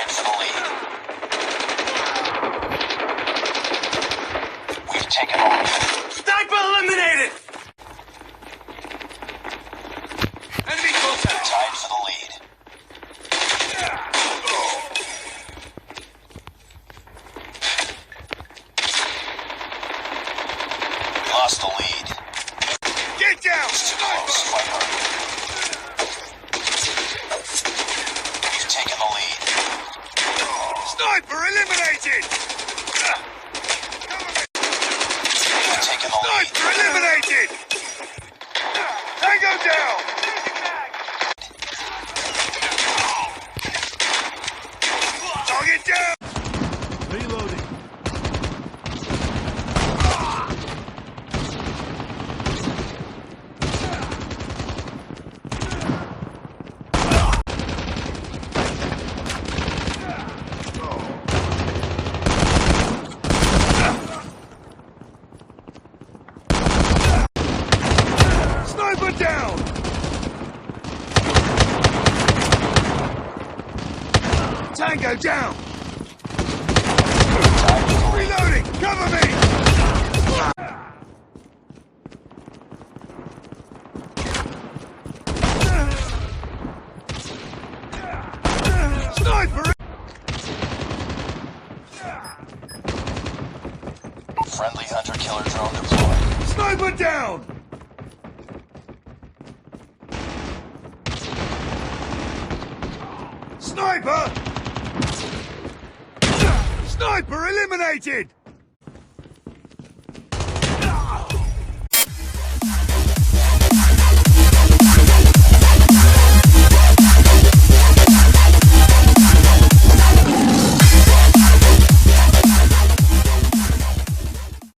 tied for the lead. We've taken the lead. Sniper eliminated! Enemy contact! Tied for the lead. We lost the lead. Get down! Too close, Viper. We've taken the lead. Sniper eliminated! We've taken the lead. Sniper eliminated! Tango down! Target down! Reloading. Sniper down! Tango down! Reloading! Cover me! Sniper! Friendly hunter-killer drone deployed. Sniper down! Sniper! Sniper eliminated!